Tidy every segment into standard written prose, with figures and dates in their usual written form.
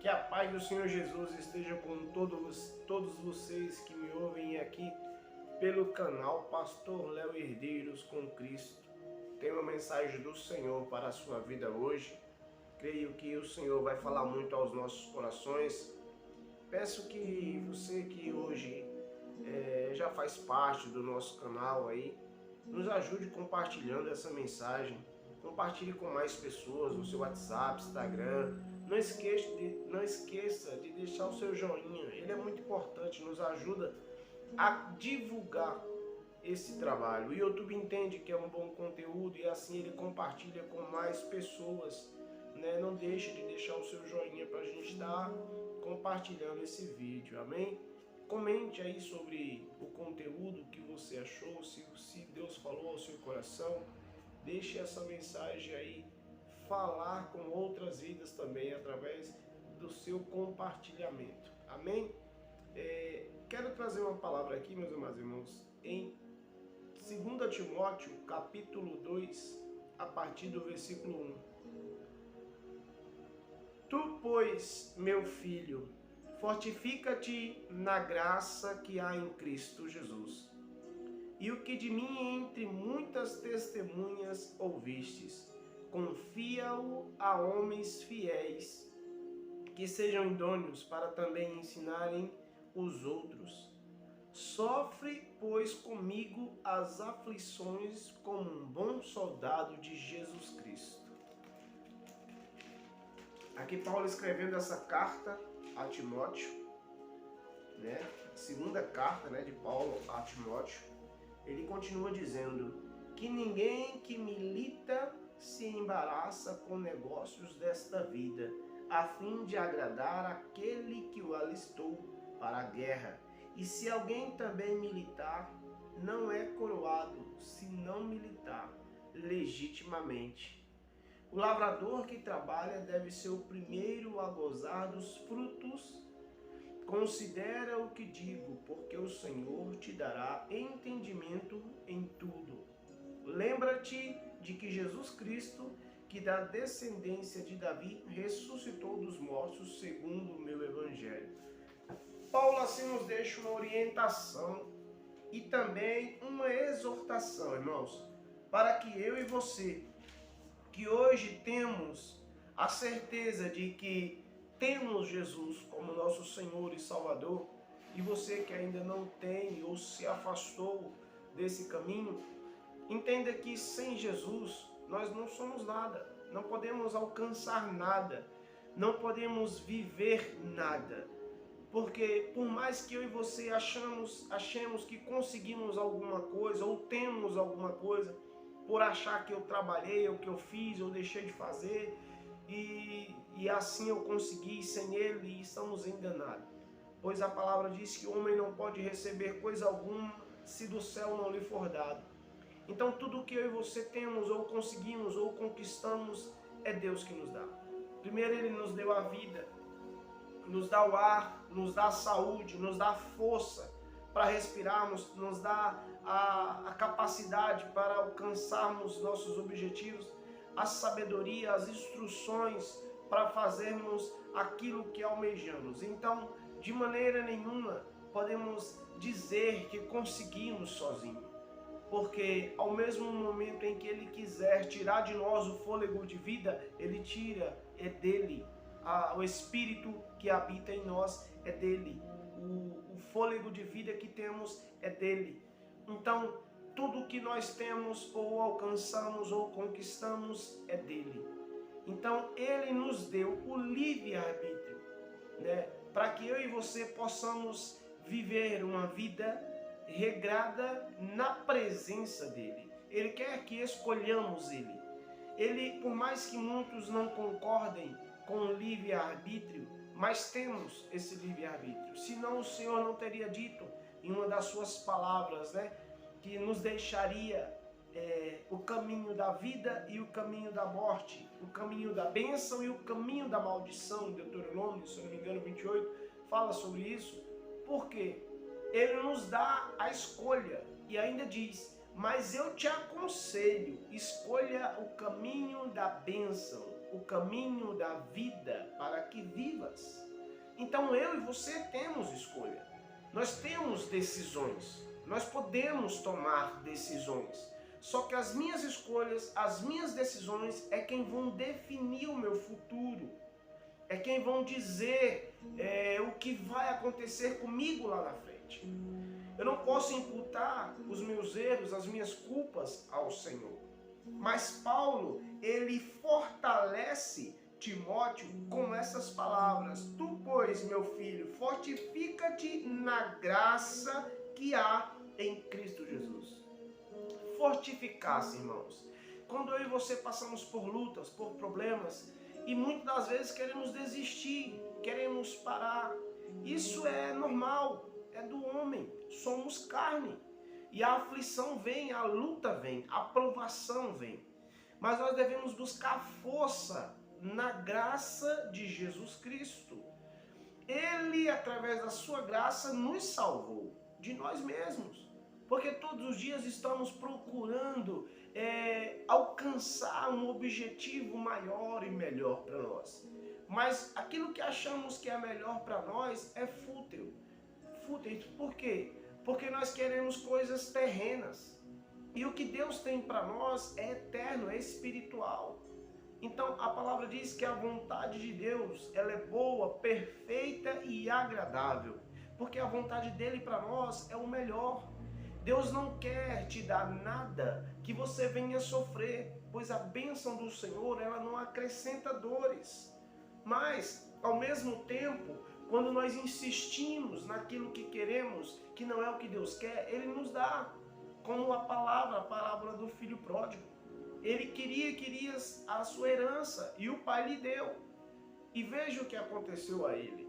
Que a paz do Senhor Jesus esteja com todos vocês que me ouvem aqui pelo canal Pastor Léo Herdeiros com Cristo. Tenho uma mensagem do Senhor para a sua vida hoje. Creio que o Senhor vai falar muito aos nossos corações. Peço que você que hoje já faz parte do nosso canal aí, nos ajude compartilhando essa mensagem. Compartilhe com mais pessoas no seu WhatsApp, Instagram. Não esqueça de deixar o seu joinha. Ele é muito importante, nos ajuda a divulgar esse trabalho. O YouTube entende que é um bom conteúdo e assim ele compartilha com mais pessoas, né? Não deixe de deixar o seu joinha para a gente estar compartilhando esse vídeo, amém? Comente aí sobre o conteúdo que você achou, se Deus falou ao seu coração. Deixe essa mensagem aí falar com outras vidas também através do seu compartilhamento, amém? Quero trazer uma palavra aqui, meus amados irmãos, em 2 Timóteo, capítulo 2, a partir do versículo 1. Tu, pois, meu filho, fortifica-te na graça que há em Cristo Jesus. E o que de mim entre muitas testemunhas ouvistes, confia-o a homens fiéis, que sejam idôneos para também ensinarem os outros. Sofre, pois, comigo as aflições como um bom soldado de Jesus Cristo. Aqui Paulo escrevendo essa carta a Timóteo, né? Segunda carta, né, de Paulo a Timóteo. Ele continua dizendo que ninguém que milita se embaraça com negócios desta vida, a fim de agradar aquele que o alistou para a guerra. E se alguém também militar, não é coroado, se não militar legitimamente. O lavrador que trabalha deve ser o primeiro a gozar dos frutos. Considera o que digo, porque o Senhor te dará entendimento em tudo. Lembra-te de que Jesus Cristo, que da descendência de Davi, ressuscitou dos mortos segundo o meu evangelho. Paulo assim nos deixa uma orientação e também uma exortação, irmãos, para que eu e você, que hoje temos a certeza de que temos Jesus como nosso Senhor e Salvador, e você que ainda não tem ou se afastou desse caminho, entenda que sem Jesus nós não somos nada, não podemos alcançar nada, não podemos viver nada, porque por mais que eu e você achemos que conseguimos alguma coisa ou temos alguma coisa, por achar que eu trabalhei, ou que eu fiz, ou deixei de fazer, e assim eu consegui sem ele, e estamos enganados. Pois a palavra diz que o homem não pode receber coisa alguma se do céu não lhe for dado. Então tudo que eu e você temos, ou conseguimos, ou conquistamos, é Deus que nos dá. Primeiro ele nos deu a vida, nos dá o ar, nos dá a saúde, nos dá a força para respirarmos, nos dá a capacidade para alcançarmos nossos objetivos, a sabedoria, as instruções para fazermos aquilo que almejamos. Então, de maneira nenhuma podemos dizer que conseguimos sozinhos, porque ao mesmo momento em que Ele quiser tirar de nós o fôlego de vida, Ele tira, é dele. O Espírito que habita em nós é dele. O fôlego de vida que temos é dele. Então, tudo que nós temos, ou alcançamos, ou conquistamos, é dele. Então, ele nos deu o livre-arbítrio, né? Para que eu e você possamos viver uma vida regrada na presença dele. Ele quer que escolhamos ele. Ele, por mais que muitos não concordem com o livre-arbítrio, mas temos esse livre-arbítrio. Senão o Senhor não teria dito em uma das suas palavras, né, que nos deixaria o caminho da vida e o caminho da morte, o caminho da bênção e o caminho da maldição. Deuteronômio, se não me engano, 28, fala sobre isso. Por quê? Ele nos dá a escolha e ainda diz: mas eu te aconselho, escolha o caminho da bênção, o caminho da vida, para que vivas. Então eu e você temos escolha. Nós temos decisões. Nós podemos tomar decisões. Só que as minhas escolhas, as minhas decisões é quem vão definir o meu futuro. É quem vão dizer o que vai acontecer comigo lá na frente. Eu não posso imputar os meus erros, as minhas culpas ao Senhor. Mas Paulo, ele fortalece Timóteo com essas palavras: tu, pois, meu filho, fortifica-te na graça que há em Cristo Jesus. Fortificar-se, irmãos. Quando eu e você passamos por lutas, por problemas, e muitas das vezes queremos desistir, queremos parar. Isso é normal, é do homem, somos carne. E a aflição vem, a luta vem, a provação vem. Mas nós devemos buscar força na graça de Jesus Cristo. Ele, através da sua graça, nos salvou de nós mesmos. Porque todos os dias estamos procurando alcançar um objetivo maior e melhor para nós. Mas aquilo que achamos que é melhor para nós é fútil. Fútil. Por quê? Porque nós queremos coisas terrenas. E o que Deus tem para nós é eterno, é espiritual. Então a palavra diz que a vontade de Deus, ela é boa, perfeita e agradável. Porque a vontade dele para nós é o melhor. Deus não quer te dar nada que você venha sofrer, pois a bênção do Senhor, ela não acrescenta dores. Mas, ao mesmo tempo, quando nós insistimos naquilo que queremos, que não é o que Deus quer, Ele nos dá. Como a parábola do filho pródigo. Ele queria a sua herança e o pai lhe deu. E veja o que aconteceu a ele.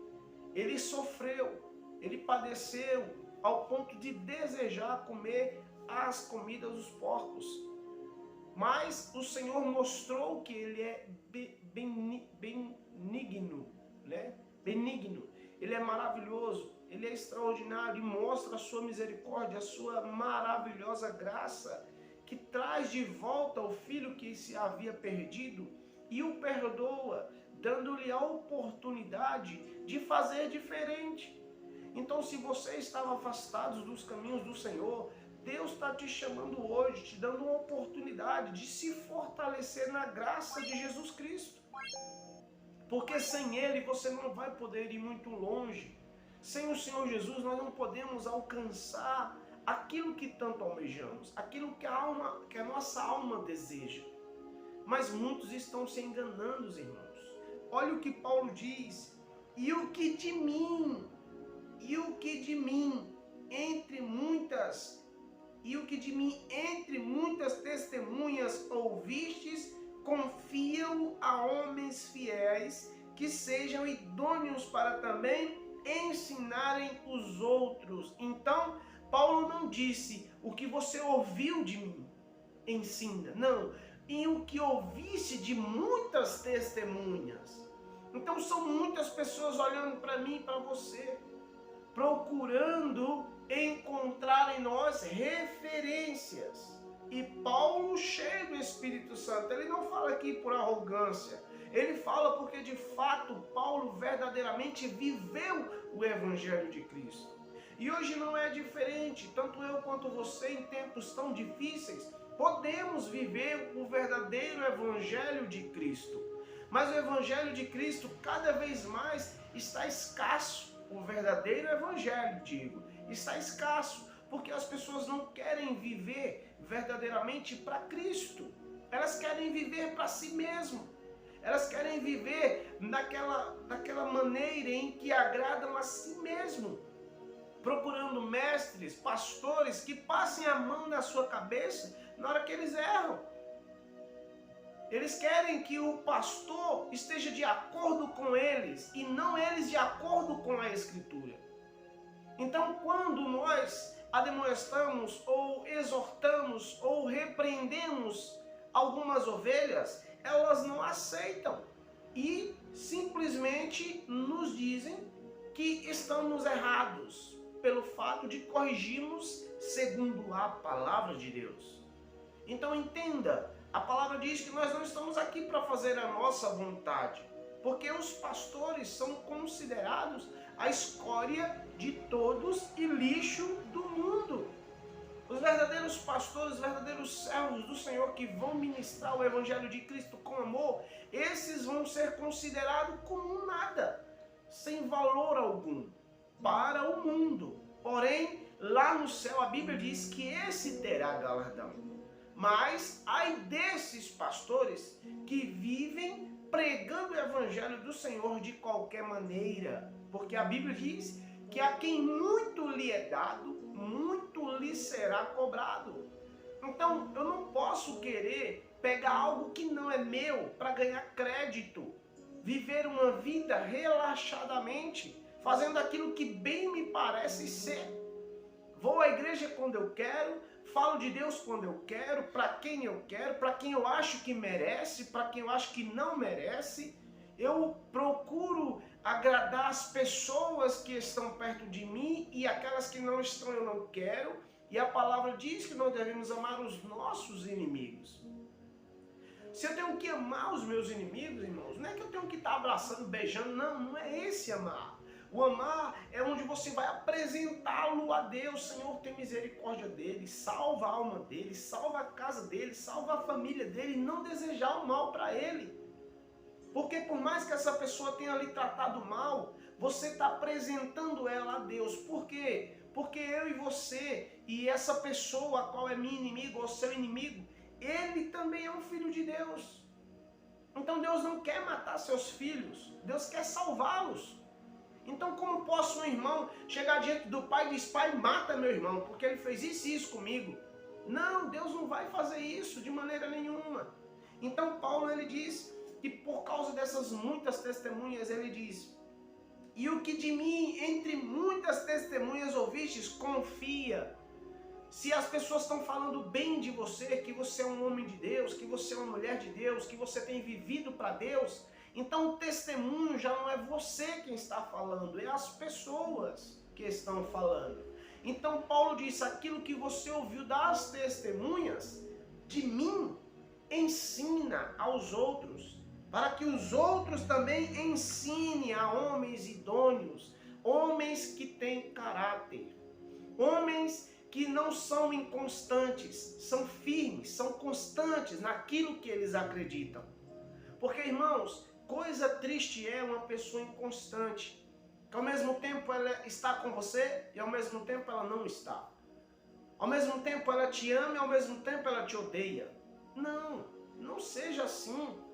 Ele sofreu, ele padeceu, ao ponto de desejar comer as comidas dos porcos. Mas o Senhor mostrou que Ele é benigno, né? Benigno. Ele é maravilhoso, Ele é extraordinário e mostra a sua misericórdia, a sua maravilhosa graça, que traz de volta o filho que se havia perdido e o perdoa, dando-lhe a oportunidade de fazer diferente. Então, se você estava afastado dos caminhos do Senhor, Deus está te chamando hoje, te dando uma oportunidade de se fortalecer na graça de Jesus Cristo. Porque sem Ele você não vai poder ir muito longe. Sem o Senhor Jesus nós não podemos alcançar aquilo que tanto almejamos, aquilo que a nossa alma deseja. Mas muitos estão se enganando, irmãos. Olha o que Paulo diz: e o que de mim entre muitas testemunhas ouvistes, confia-o a homens fiéis, que sejam idôneos para também ensinarem os outros. Então, Paulo não disse: o que você ouviu de mim, ensina. Não, e o que ouvisse de muitas testemunhas. Então são muitas pessoas olhando para mim e para você, procurando encontrar em nós referências. E Paulo, cheio do Espírito Santo, ele não fala aqui por arrogância, ele fala porque de fato Paulo verdadeiramente viveu o Evangelho de Cristo. E hoje não é diferente, tanto eu quanto você, em tempos tão difíceis, podemos viver o verdadeiro Evangelho de Cristo. Mas o Evangelho de Cristo cada vez mais está escasso. O verdadeiro Evangelho, digo, está escasso, porque as pessoas não querem viver verdadeiramente para Cristo. Elas querem viver para si mesmo. Elas querem viver daquela maneira em que agradam a si mesmo, procurando mestres, pastores que passem a mão na sua cabeça na hora que eles erram. Eles querem que o pastor esteja de acordo com eles e não eles de acordo com a Escritura. Então, quando nós admoestamos ou exortamos ou repreendemos algumas ovelhas, elas não aceitam e simplesmente nos dizem que estamos errados pelo fato de corrigirmos segundo a palavra de Deus. Então entenda, a palavra diz que nós não estamos aqui para fazer a nossa vontade. porque os pastores são considerados a escória de todos e lixo do mundo. Os verdadeiros pastores, os verdadeiros servos do Senhor que vão ministrar o Evangelho de Cristo com amor, esses vão ser considerados como nada, sem valor algum, para o mundo. Porém, lá no céu a Bíblia diz que esse terá galardão. Mas ai desses pastores que vivem pregando o Evangelho do Senhor de qualquer maneira, porque a Bíblia diz que a quem muito lhe é dado, muito lhe será cobrado. Então, eu não posso querer pegar algo que não é meu para ganhar crédito, viver uma vida relaxadamente, fazendo aquilo que bem me parece ser. Vou à igreja quando eu quero, falo de Deus quando eu quero, para quem eu quero, para quem eu acho que merece, para quem eu acho que não merece. Eu procuro agradar as pessoas que estão perto de mim e aquelas que não estão eu não quero. E a palavra diz que nós devemos amar os nossos inimigos. Se eu tenho que amar os meus inimigos, irmãos, não é que eu tenho que estar abraçando, beijando, não é esse amar. O amar é onde você vai apresentá-lo a Deus. Senhor, tem misericórdia dele, salva a alma dele, salva a casa dele, salva a família dele, e não desejar o mal para ele. Porque por mais que essa pessoa tenha lhe tratado mal, você está apresentando ela a Deus. Por quê? Porque eu e você, e essa pessoa a qual é meu inimigo ou seu inimigo, ele também é um filho de Deus. Então Deus não quer matar seus filhos, Deus quer salvá-los. Então como posso um irmão chegar diante do pai e dizer, pai, mata meu irmão, porque ele fez isso e isso comigo? Não, Deus não vai fazer isso de maneira nenhuma. Então Paulo, ele diz que por causa dessas muitas testemunhas, ele diz, e o que de mim, entre muitas testemunhas ouvistes, confia. Se as pessoas estão falando bem de você, que você é um homem de Deus, que você é uma mulher de Deus, que você tem vivido para Deus, então o testemunho já não é você quem está falando, é as pessoas que estão falando. Então Paulo diz, aquilo que você ouviu das testemunhas, de mim, ensina aos outros, para que os outros também ensinem a homens idôneos, homens que têm caráter, homens que não são inconstantes, são firmes, são constantes naquilo que eles acreditam. Porque, irmãos, coisa triste é uma pessoa inconstante, que ao mesmo tempo ela está com você e ao mesmo tempo ela não está. Ao mesmo tempo ela te ama e ao mesmo tempo ela te odeia. Não seja assim.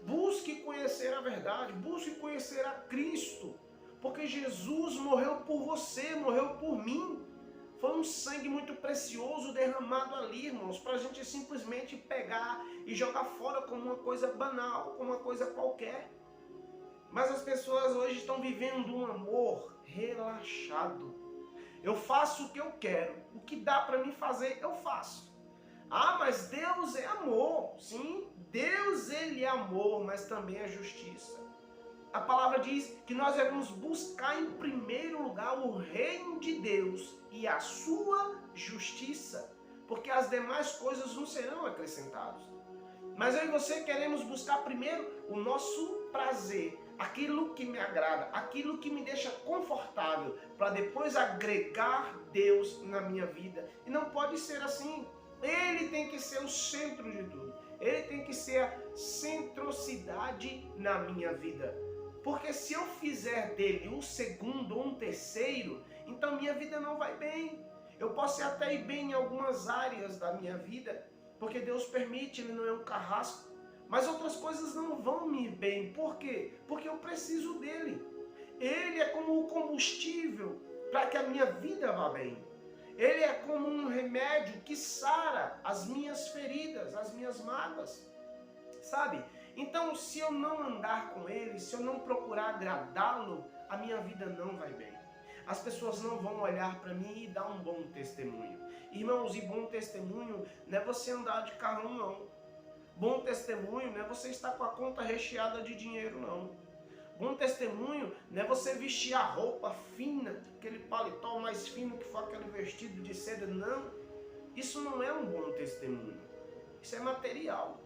Busque conhecer a verdade, busque conhecer a Cristo, porque Jesus morreu por você, morreu por mim. Foi um sangue muito precioso derramado ali, irmãos, para a gente simplesmente pegar e jogar fora como uma coisa banal, como uma coisa qualquer. Mas as pessoas hoje estão vivendo um amor relaxado. Eu faço o que eu quero, o que dá para mim fazer, eu faço. Ah, mas Deus é amor. Sim, Deus ele é amor, mas também é justiça. A palavra diz que nós devemos buscar em primeiro lugar o reino de Deus e a sua justiça, porque as demais coisas não serão acrescentadas. Mas eu e você queremos buscar primeiro o nosso prazer, aquilo que me agrada, aquilo que me deixa confortável, para depois agregar Deus na minha vida. E não pode ser assim. Ele tem que ser o centro de tudo. Ele tem que ser a centrocidade na minha vida. Porque se eu fizer dele um segundo ou um terceiro, então minha vida não vai bem. Eu posso até ir bem em algumas áreas da minha vida, porque Deus permite, ele não é um carrasco. Mas outras coisas não vão me ir bem. Por quê? Porque eu preciso dele. Ele é como o combustível para que a minha vida vá bem. Ele é como um remédio que sara as minhas feridas, as minhas mágoas, sabe? Então, se eu não andar com ele, se eu não procurar agradá-lo, a minha vida não vai bem. As pessoas não vão olhar para mim e dar um bom testemunho. Irmãos, e bom testemunho não é você andar de carro, não. Bom testemunho não é você estar com a conta recheada de dinheiro, não. Bom testemunho não é você vestir a roupa fina, aquele paletó mais fino que foi aquele vestido de seda, não. Isso não é um bom testemunho. Isso é material.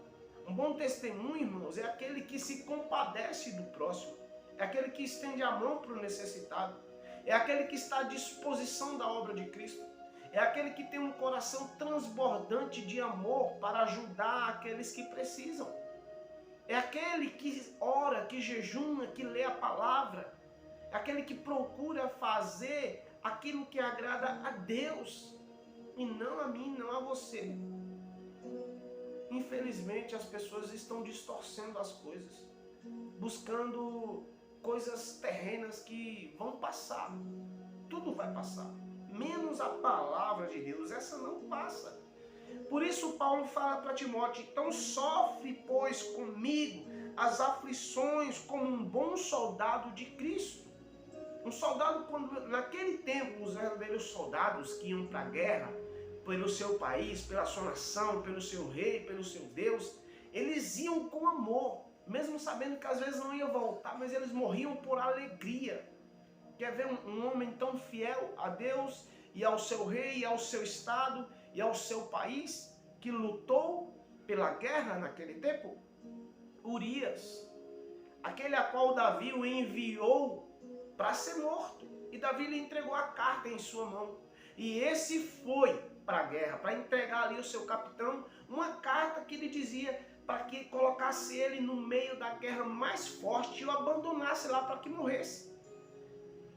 Um bom testemunho, irmãos, é aquele que se compadece do próximo. É aquele que estende a mão para o necessitado. É aquele que está à disposição da obra de Cristo. É aquele que tem um coração transbordante de amor para ajudar aqueles que precisam. É aquele que ora, que jejuma, que lê a palavra. É aquele que procura fazer aquilo que agrada a Deus. E não a mim, não a você. Infelizmente, as pessoas estão distorcendo as coisas. Buscando coisas terrenas que vão passar. Tudo vai passar. Menos a palavra de Deus. Essa não passa. Por isso Paulo fala para Timóteo: então sofre, pois, comigo as aflições como um bom soldado de Cristo. Um soldado, quando naquele tempo, os verdadeiros soldados que iam para a guerra, pelo seu país, pela sua nação, pelo seu rei, pelo seu Deus, eles iam com amor, mesmo sabendo que às vezes não ia voltar, mas eles morriam por alegria. Quer ver um homem tão fiel a Deus e ao seu rei, e ao seu estado e ao seu país, que lutou pela guerra naquele tempo? Urias, aquele a qual Davi o enviou para ser morto, e Davi lhe entregou a carta em sua mão, e esse foi para a guerra, para entregar ali o seu capitão, uma carta que lhe dizia para que colocasse ele no meio da guerra mais forte e o abandonasse lá para que morresse.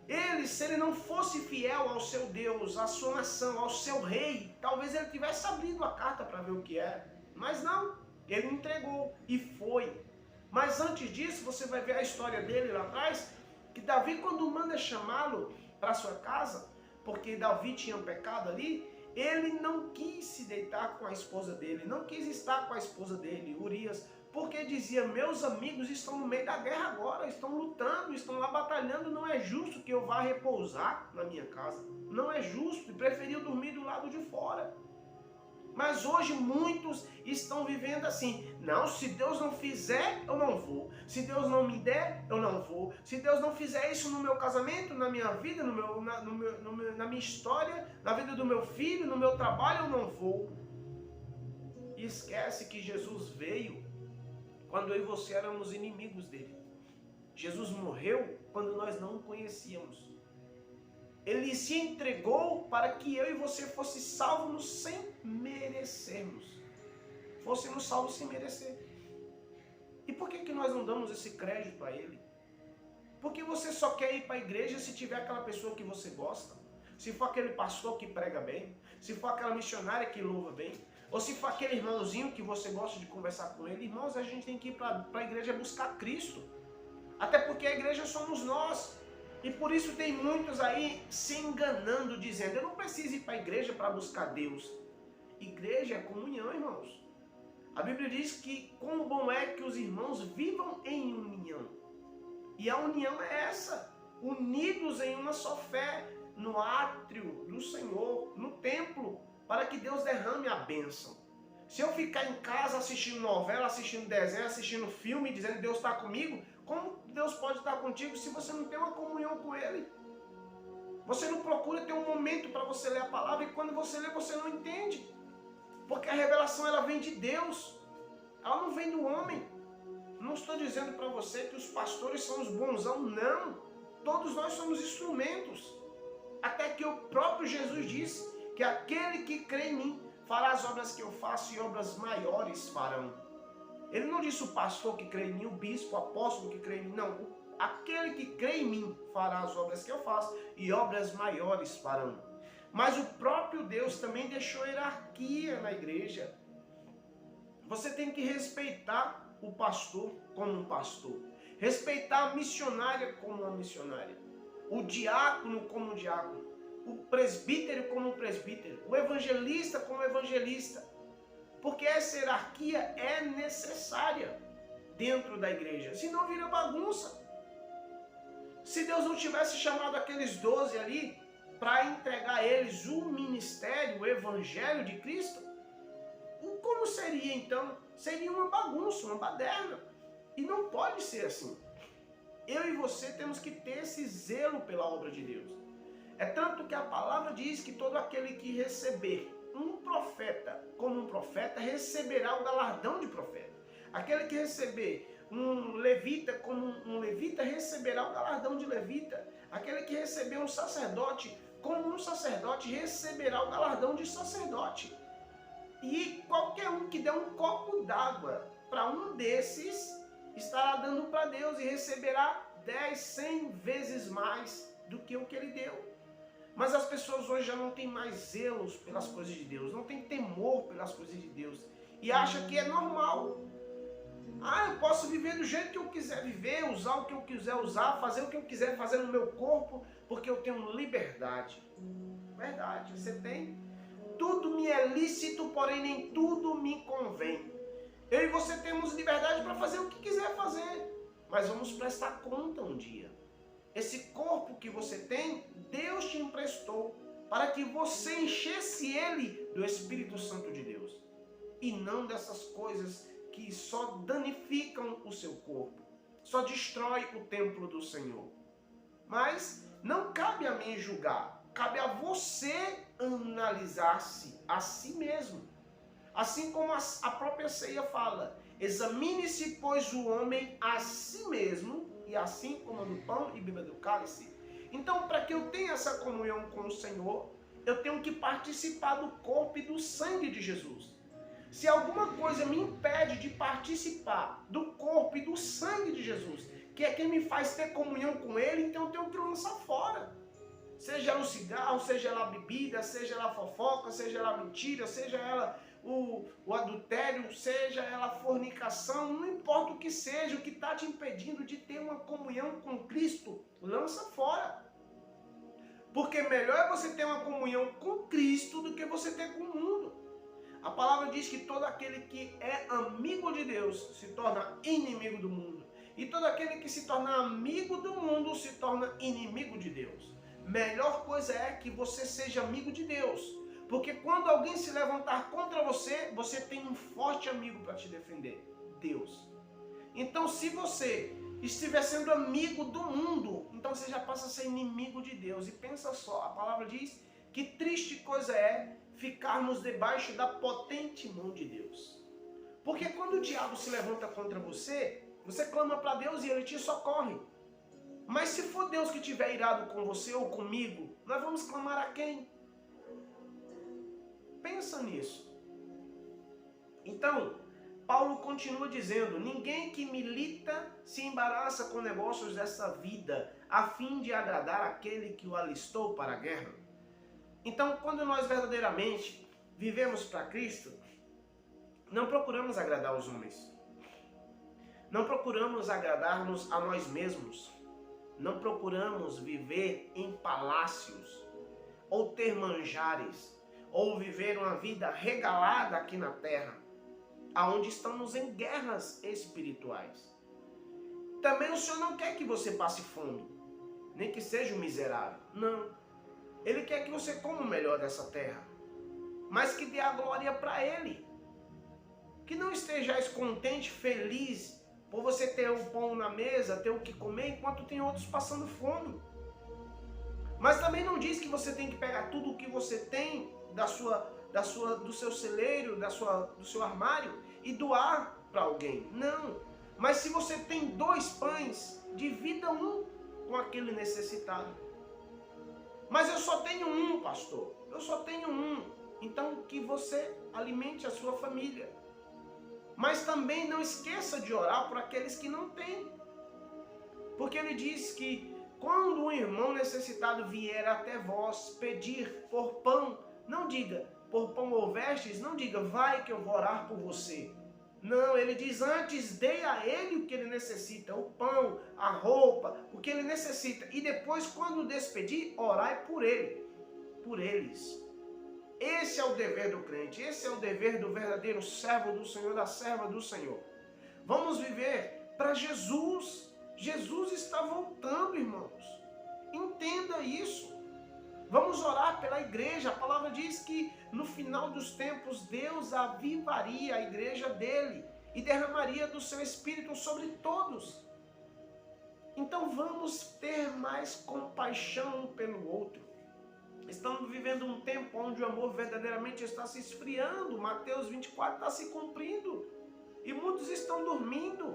Ele, se ele não fosse fiel ao seu Deus, à sua nação, ao seu rei, talvez ele tivesse abrido a carta para ver o que era. Mas não, ele entregou e foi. Mas antes disso, você vai ver a história dele lá atrás, que Davi, quando manda chamá-lo para sua casa, porque Davi tinha pecado ali, ele não quis se deitar com a esposa dele, não quis estar com a esposa dele, Urias, porque dizia: meus amigos estão no meio da guerra agora, estão lutando, estão lá batalhando, não é justo que eu vá repousar na minha casa, não é justo, e preferiu dormir do lado de fora. Mas hoje muitos estão vivendo assim: não, se Deus não fizer, eu não vou. Se Deus não me der, eu não vou. Se Deus não fizer isso no meu casamento, na minha vida, na minha história, na vida do meu filho, no meu trabalho, eu não vou. E esquece que Jesus veio quando eu e você éramos inimigos dele. Jesus morreu quando nós não o conhecíamos. Ele se entregou para que eu e você fosse salvos sem merecermos. Fôssemos salvos sem merecer. E por que nós não damos esse crédito a ele? Porque você só quer ir para a igreja se tiver aquela pessoa que você gosta. Se for aquele pastor que prega bem. Se for aquela missionária que louva bem. Ou se for aquele irmãozinho que você gosta de conversar com ele. Irmãos, a gente tem que ir para a igreja buscar Cristo. Até porque a igreja somos nós. E por isso tem muitos aí se enganando, dizendo: eu não preciso ir para a igreja para buscar Deus. Igreja é comunhão, irmãos. A Bíblia diz que quão bom é que os irmãos vivam em união. E a união é essa: unidos em uma só fé, no átrio do Senhor, no templo, para que Deus derrame a bênção. Se eu ficar em casa assistindo novela, assistindo desenho, assistindo filme, dizendo que Deus está comigo, como Deus pode estar contigo se você não tem uma comunhão com Ele? Você não procura ter um momento para você ler a palavra, e quando você lê, você não entende. Porque a revelação, ela vem de Deus. Ela não vem do homem. Não estou dizendo para você que os pastores são os bonzão, não. Todos nós somos instrumentos. Até que o próprio Jesus disse que aquele que crê em mim fará as obras que eu faço, e obras maiores farão. Ele não disse o pastor que crê em mim, o bispo, o apóstolo que crê em mim. Não, aquele que crê em mim fará as obras que eu faço, e obras maiores farão. Mas o próprio Deus também deixou hierarquia na igreja. Você tem que respeitar o pastor como um pastor. Respeitar a missionária como uma missionária. O diácono como um diácono. O presbítero como um presbítero. O evangelista como evangelista. Porque essa hierarquia é necessária dentro da igreja. Senão vira bagunça. Se Deus não tivesse chamado aqueles 12 ali para entregar a eles o ministério, o evangelho de Cristo, como seria então? Seria uma bagunça, uma baderna. E não pode ser assim. Eu e você temos que ter esse zelo pela obra de Deus. É tanto que a palavra diz que todo aquele que receber um profeta como um profeta receberá o galardão de profeta. Aquele que receber um levita, como um levita receberá o galardão de levita. Aquele que receber um sacerdote, como um sacerdote receberá o galardão de sacerdote. E qualquer um que der um copo d'água para um desses, estará dando para Deus e receberá 10, 100 vezes mais do que o que ele deu. Mas as pessoas hoje já não têm mais zelos pelas coisas de Deus, não têm temor pelas coisas de Deus. E acham que é normal. Eu posso viver do jeito que eu quiser viver, usar o que eu quiser usar, fazer o que eu quiser fazer no meu corpo, porque eu tenho liberdade. Verdade, você tem. Tudo me é lícito, porém nem tudo me convém. Eu e você temos liberdade para fazer o que quiser fazer, mas vamos prestar conta um dia. Esse corpo que você tem, Deus te emprestou para que você enchesse ele do Espírito Santo de Deus. E não dessas coisas que só danificam o seu corpo, só destrói o templo do Senhor. Mas não cabe a mim julgar, cabe a você analisar-se a si mesmo. Assim como a própria ceia fala, examine-se, pois, o homem a si mesmo, e assim coma do pão e beba do cálice. Então, para que eu tenha essa comunhão com o Senhor, eu tenho que participar do corpo e do sangue de Jesus. Se alguma coisa me impede de participar do corpo e do sangue de Jesus, que é quem me faz ter comunhão com Ele, então eu tenho que lançar fora. Seja ela o cigarro, seja ela a bebida, seja ela a fofoca, seja ela a mentira, seja ela o adultério, seja ela a fornicação, não importa o que seja, o que está te impedindo de ter uma comunhão com Cristo, lança fora. Porque melhor é você ter uma comunhão com Cristo do que você ter com o mundo. A palavra diz que todo aquele que é amigo de Deus se torna inimigo do mundo. E todo aquele que se torna amigo do mundo se torna inimigo de Deus. Melhor coisa é que você seja amigo de Deus. Porque quando alguém se levantar contra você, você tem um forte amigo para te defender. Deus. Então, se você estiver sendo amigo do mundo, então você já passa a ser inimigo de Deus. E pensa só, a palavra diz que triste coisa é ficarmos debaixo da potente mão de Deus. Porque quando o diabo se levanta contra você, você clama para Deus e ele te socorre. Mas se for Deus que estiver irado com você ou comigo, nós vamos clamar a quem? Pensa nisso. Então, Paulo continua dizendo, ninguém que milita se embaraça com negócios dessa vida, a fim de agradar aquele que o alistou para a guerra. Então, quando nós verdadeiramente vivemos para Cristo, não procuramos agradar os homens. Não procuramos agradar-nos a nós mesmos. Não procuramos viver em palácios, ou ter manjares, ou viver uma vida regalada aqui na terra, aonde estamos em guerras espirituais. Também o Senhor não quer que você passe fome, nem que seja um miserável. Não. Ele quer que você coma o melhor dessa terra, mas que dê a glória para Ele. Que não estejais contente, feliz, por você ter o pão na mesa, ter o que comer, enquanto tem outros passando fome. Mas também não diz que você tem que pegar tudo o que você tem do seu celeiro, do seu armário e doar para alguém. Não. Mas se você tem 2 pães, divida um com aquele necessitado. Mas eu só tenho um, pastor. Eu só tenho um. Então que você alimente a sua família. Mas também não esqueça de orar por aqueles que não têm. Porque ele diz que quando um irmão necessitado vier até vós pedir por pão, não diga por pão ou vestes, não diga vai que eu vou orar por você. Não, ele diz antes dê a ele o que ele necessita, o pão, a roupa, o que ele necessita. E depois quando despedir, orai por ele, por eles. Esse é o dever do crente, esse é o dever do verdadeiro servo do Senhor, da serva do Senhor. Vamos viver para Jesus. Jesus está voltando, irmãos. Entenda isso. Vamos orar pela igreja. A palavra diz que no final dos tempos Deus avivaria a igreja dele e derramaria do seu Espírito sobre todos. Então vamos ter mais compaixão um pelo outro. Estamos vivendo um tempo onde o amor verdadeiramente está se esfriando. Mateus 24 está se cumprindo. e muitos estão dormindo.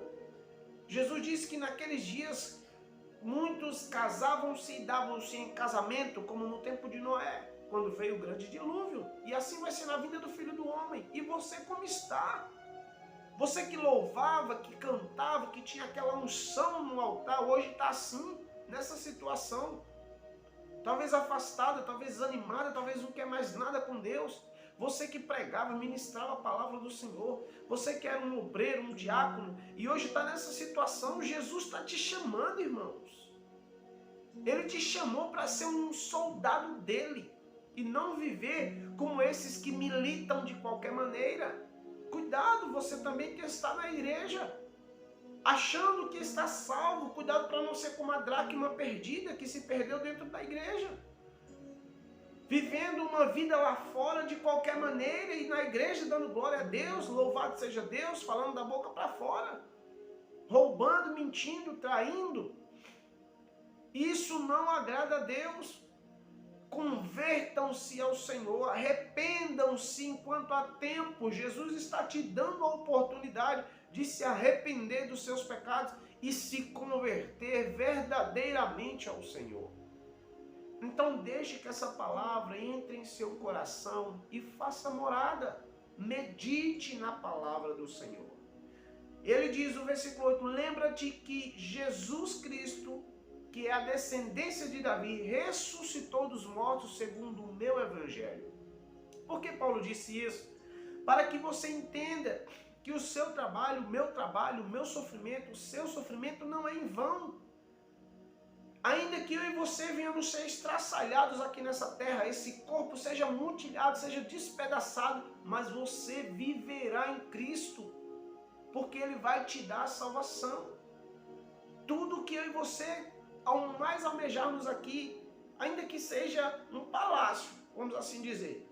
Jesus disse que naqueles dias muitos casavam-se e davam-se em casamento, como no tempo de Noé, quando veio o grande dilúvio. E assim vai ser na vida do Filho do Homem. E você como está? Você que louvava, que cantava, que tinha aquela unção no altar, hoje está assim, nessa situação. Talvez afastada, talvez desanimada, talvez não quer mais nada com Deus. Você que pregava, ministrava a palavra do Senhor. Você que era um obreiro, um diácono, e hoje está nessa situação. Jesus está te chamando, irmãos. Ele te chamou para ser um soldado dele e não viver como esses que militam de qualquer maneira. Cuidado, você também que está na igreja, achando que está salvo. Cuidado para não ser como a dracma perdida que se perdeu dentro da igreja. Vivendo uma vida lá fora de qualquer maneira e na igreja dando glória a Deus, louvado seja Deus, falando da boca para fora. Roubando, mentindo, traindo. Isso não agrada a Deus. Convertam-se ao Senhor, arrependam-se enquanto há tempo. Jesus está te dando a oportunidade de se arrepender dos seus pecados e se converter verdadeiramente ao Senhor. Então deixe que essa palavra entre em seu coração e faça morada. Medite na palavra do Senhor. Ele diz no versículo 8, lembra-te que Jesus Cristo, que é a descendência de Davi, ressuscitou dos mortos segundo o meu evangelho. Por que Paulo disse isso? Para que você entenda que o seu trabalho, o meu sofrimento, o seu sofrimento não é em vão. Ainda que eu e você venhamos ser estraçalhados aqui nessa terra, esse corpo seja mutilado, seja despedaçado, mas você viverá em Cristo, porque Ele vai te dar a salvação. Tudo que eu e você, ao mais almejarmos aqui, ainda que seja um palácio, vamos assim dizer,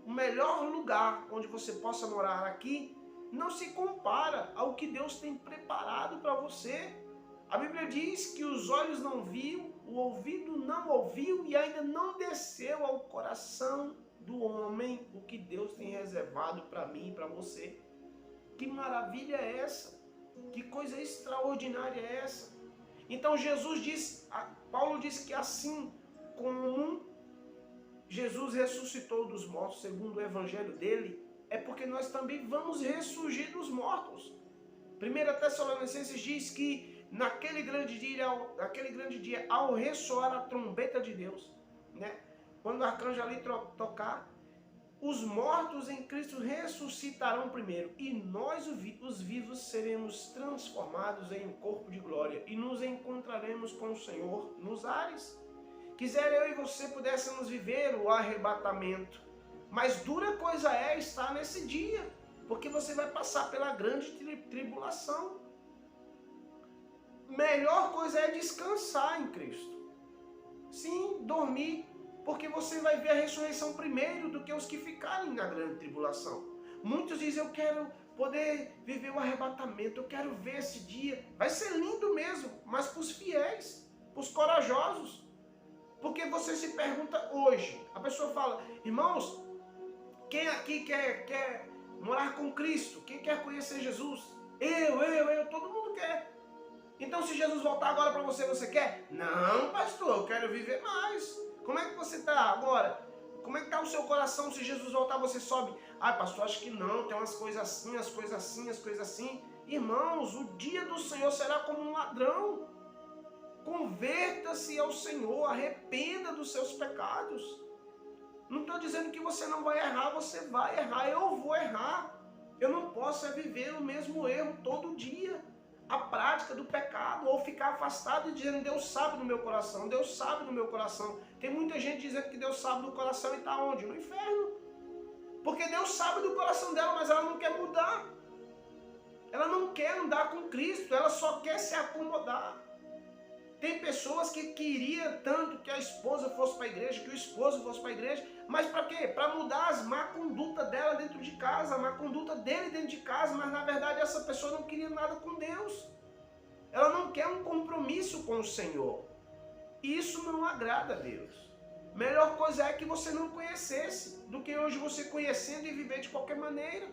o melhor lugar onde você possa morar aqui, não se compara ao que Deus tem preparado para você. A Bíblia diz que os olhos não viram, o ouvido não ouviu e ainda não desceu ao coração do homem o que Deus tem reservado para mim e para você. Que maravilha é essa? Que coisa extraordinária é essa? Então Jesus diz, Paulo diz que assim como Jesus ressuscitou dos mortos segundo o evangelho dele, é porque nós também vamos ressurgir dos mortos. 1 Tessalonicenses diz que naquele grande dia, ao ressoar a trombeta de Deus, né? Quando o arcanjo ali tocar, os mortos em Cristo ressuscitarão primeiro, e nós, os vivos, seremos transformados em um corpo de glória, e nos encontraremos com o Senhor nos ares. Quisera eu e você pudéssemos viver o arrebatamento, mas dura coisa é estar nesse dia, porque você vai passar pela grande tribulação. Melhor coisa é descansar em Cristo. Sim, dormir, porque você vai ver a ressurreição primeiro do que os que ficarem na grande tribulação. Muitos dizem, eu quero poder viver o arrebatamento, eu quero ver esse dia. Vai ser lindo mesmo, mas para os fiéis, para os corajosos. Porque você se pergunta hoje, a pessoa fala, irmãos, quem aqui quer morar com Cristo? Quem quer conhecer Jesus? Eu, todo mundo quer. Então se Jesus voltar agora para você, você quer? Não, pastor, eu quero viver mais. Como é que você está agora? Como é que está o seu coração? Se Jesus voltar, você sobe. Ai, pastor, acho que não, tem umas coisas assim, as coisas assim, as coisas assim. Irmãos, o dia do Senhor será como um ladrão. Converta-se ao Senhor, arrependa dos seus pecados. Não estou dizendo que você não vai errar, você vai errar, eu vou errar. Eu não posso viver o mesmo erro todo dia. A prática do pecado, ou ficar afastado e dizendo, Deus sabe do meu coração, Deus sabe do meu coração. Tem muita gente dizendo que Deus sabe do coração e está onde? No inferno. Porque Deus sabe do coração dela, mas ela não quer mudar. Ela não quer andar com Cristo, ela só quer se acomodar. Tem pessoas que queriam tanto que a esposa fosse para a igreja, que o esposo fosse para a igreja, mas para quê? Para mudar as má conduta dela dentro de casa, a má conduta dele dentro de casa, mas na verdade essa pessoa não queria nada com Deus. Ela não quer um compromisso com o Senhor. E isso não agrada a Deus. Melhor coisa é que você não conhecesse, do que hoje você conhecendo e viver de qualquer maneira.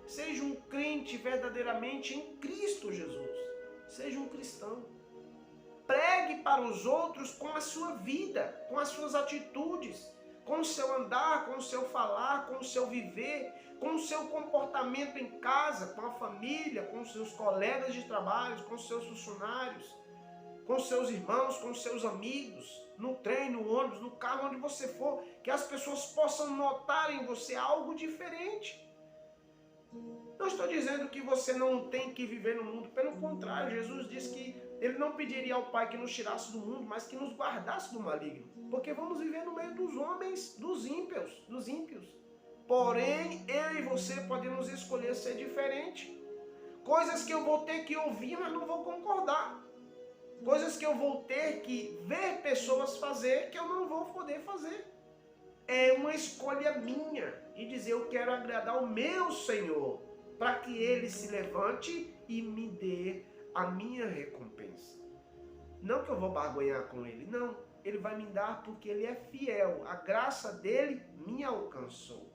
Seja um crente verdadeiramente em Cristo Jesus. Seja um cristão. Pregue para os outros com a sua vida, com as suas atitudes, com o seu andar, com o seu falar, com o seu viver, com o seu comportamento em casa, com a família, com os seus colegas de trabalho, com os seus funcionários, com os seus irmãos, com os seus amigos, no trem, no ônibus, no carro, onde você for, que as pessoas possam notar em você algo diferente. Não estou dizendo que você não tem que viver no mundo, pelo contrário, Jesus disse que Ele não pediria ao Pai que nos tirasse do mundo, mas que nos guardasse do maligno. Porque vamos viver no meio dos homens, dos ímpios. Porém, eu e você podemos escolher ser diferente. Coisas que eu vou ter que ouvir, mas não vou concordar. Coisas que eu vou ter que ver pessoas fazer, que eu não vou poder fazer. É uma escolha minha. E dizer, eu quero agradar o meu Senhor, para que Ele se levante e me dê a minha recompensa. Não que eu vou barganhar com Ele, não. Ele vai me dar porque Ele é fiel. A graça dEle me alcançou.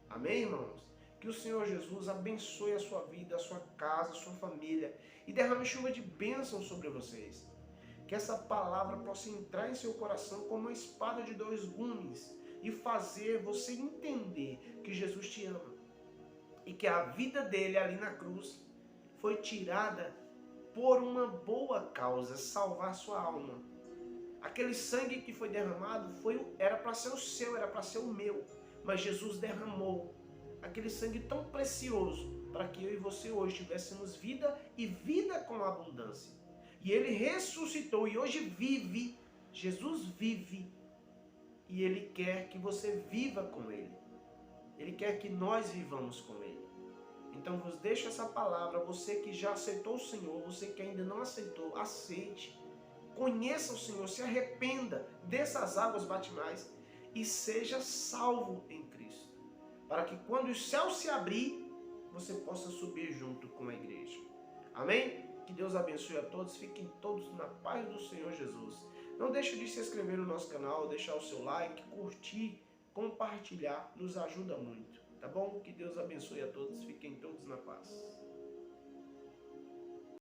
Amém, irmãos? Que o Senhor Jesus abençoe a sua vida, a sua casa, a sua família e derrame chuva de bênção sobre vocês. Que essa palavra possa entrar em seu coração como uma espada de dois gumes e fazer você entender que Jesus te ama e que a vida dele ali na cruz foi tirada por uma boa causa, salvar sua alma. Aquele sangue que foi derramado era para ser o seu, era para ser o meu, mas Jesus derramou aquele sangue tão precioso para que eu e você hoje tivéssemos vida e vida com abundância. E Ele ressuscitou e hoje vive, Jesus vive e Ele quer que você viva com Ele. Ele quer que nós vivamos com Ele. Então vos deixo essa palavra, você que já aceitou o Senhor, você que ainda não aceitou, aceite. Conheça o Senhor, se arrependa, desça as águas batimais e seja salvo em Cristo. Para que quando o céu se abrir, você possa subir junto com a igreja. Amém? Que Deus abençoe a todos, fiquem todos na paz do Senhor Jesus. Não deixe de se inscrever no nosso canal, deixar o seu like, curtir, compartilhar, nos ajuda muito. Tá bom? Que Deus abençoe a todos, fiquem todos na paz.